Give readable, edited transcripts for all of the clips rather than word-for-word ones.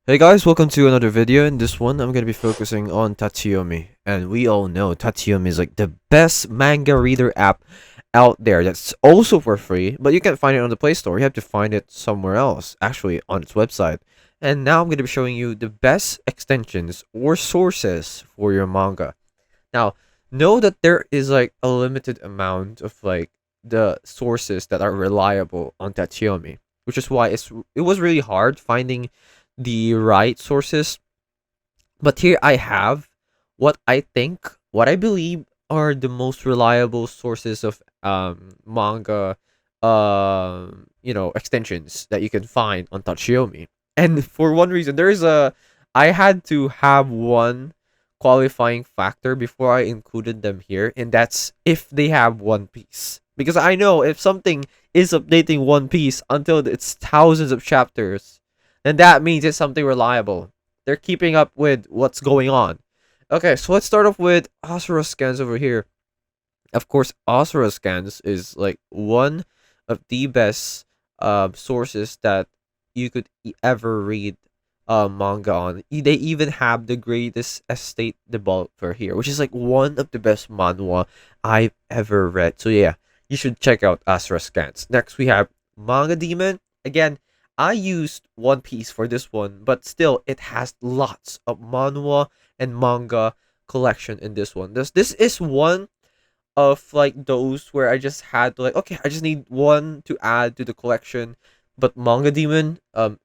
Hey guys, welcome to another video. In this one, I'm gonna be focusing on Tachiyomi, and we all know Tachiyomi is like the best manga reader app out there. That's also for free, but you can't find it on the Play Store. You have to find it somewhere else, actually on its website. And now I'm gonna be showing you the best extensions or sources for your manga. Now, know that there is like a limited amount of like the sources that are reliable on Tachiyomi, which is why it was really hard finding the right sources. But here I have what I believe are the most reliable sources of manga extensions that you can find on Tachiyomi. And for one reason, I had to have one qualifying factor before I included them here, and that's if they have One Piece. Because I know if something is updating One Piece until it's thousands of chapters, then that means it's something reliable. They're keeping up with what's going on. Okay, so let's start off with Asura scans over here. Of course, Asura scans is like one of the best sources that you could ever read manga on. They even have the greatest estate developer here, which is like one of the best manhwa I've ever read. So yeah, you should check out Asura scans. Next, we have Manga Demon. Again, I used One Piece for this one, but still, it has lots of manhwa and manga collection in this one. This is one of like those where I just had to like, okay, I just need one to add to the collection. But Manga Demon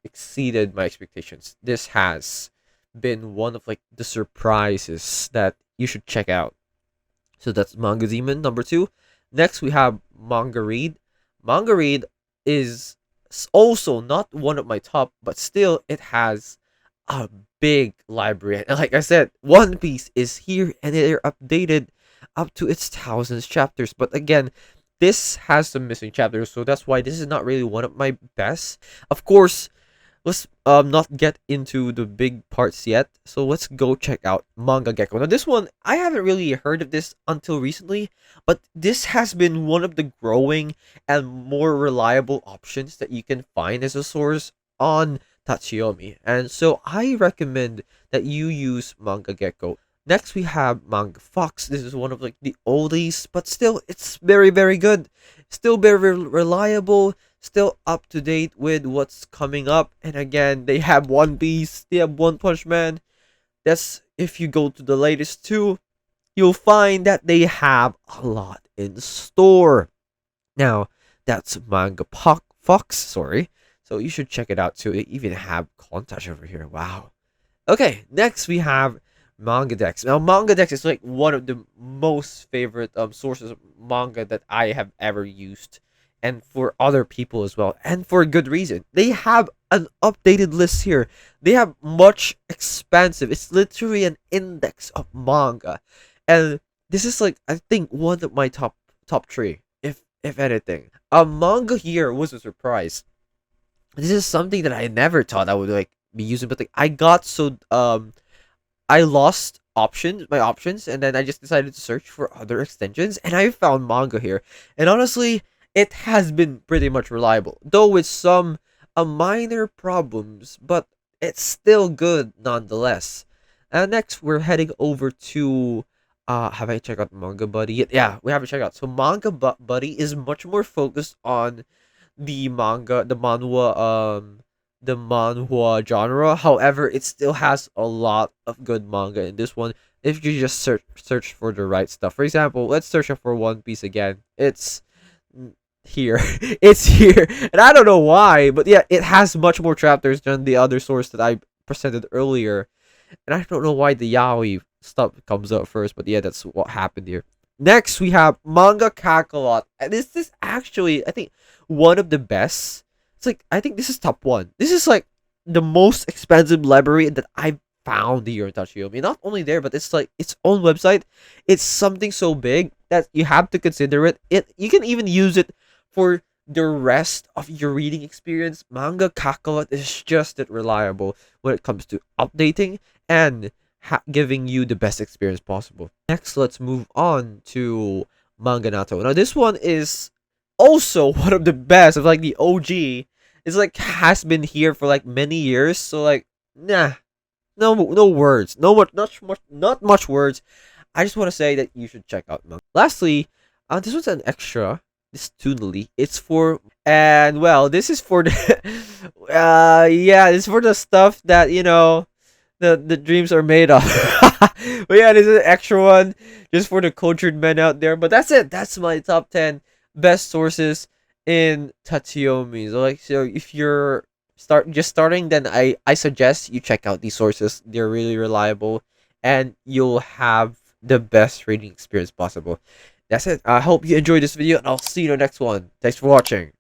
exceeded my expectations. This has been one of like the surprises that you should check out. So that's Manga Demon number two. Next we have Manga Read. Manga Read is also not one of my top, but still it has a big library. And like I said, One Piece is here and they're updated up to its thousands chapters. But again, this has some missing chapters, so that's why this is not really one of my best. Of course, let's not get into the big parts yet. So let's go check out Manga Gecko. Now this one, I haven't really heard of this until recently, but this has been one of the growing and more reliable options that you can find as a source on Tachiyomi. And so I recommend that you use Manga Gecko. Next we have Manga Fox. This is one of like the oldies, but still it's very good. Still very reliable, still up to date with what's coming up. And again, they have One Piece, they have One Punch Man. That's if you go to the latest two, you'll find that they have a lot in store. Now, that's Fox, sorry. So you should check it out too. They even have Contact over here. Wow. Okay, next we have Manga Dex. Now, Manga Dex is like one of the most favorite sources of manga that I have ever used, and for other people as well, and for a good reason. They have an updated list here. They have much expansive. It's literally an index of manga, and this is like I think one of my top three, if anything. A manga here was a surprise. This is something that I never thought I would like be using, but like I got so I lost my options, and then I just decided to search for other extensions, and I found manga here. And honestly, it has been pretty much reliable, though with some minor problems, but it's still good nonetheless. And next, we're heading over to have I checked out Manga Buddy yet? Yeah, we haven't checked out. So Manga Buddy is much more focused on the manga, the manhwa genre. However, it still has a lot of good manga in this one if you just search for the right stuff. For example, let's search for One Piece again. It's here. It's here. And I don't know why, but yeah, it has much more chapters than the other source that I presented earlier. And I don't know why the yaoi stuff comes up first, but yeah, that's what happened here. Next, we have Manga Kakalot. And this is actually, I think, one of the best. It's like, I think this is top one. This is like the most expensive library that I've found here in Tachiyomi. Not only there, but it's like its own website. It's something so big that you have to consider it. You can even use it for the rest of your reading experience. Manga Kakalot is just that reliable when it comes to updating and giving you the best experience possible. Next, let's move on to Manga Nato. Now, this one is also one of the best of like the OG. It's like has been here for like many years, so like nah, no words, not much words. I just want to say that you should check out manga. Lastly, this was an extra. This Toonly. It's for and well, this is for the yeah, this is for the stuff that the dreams are made of. But yeah, this is an extra one just for the cultured men out there. But that's it. That's my top 10 best sources in Tachiyomi. So if you're starting, then I suggest you check out these sources. They're really reliable, and you'll have the best reading experience possible. That's it. I hope you enjoyed this video, and I'll see you in the next one. Thanks for watching.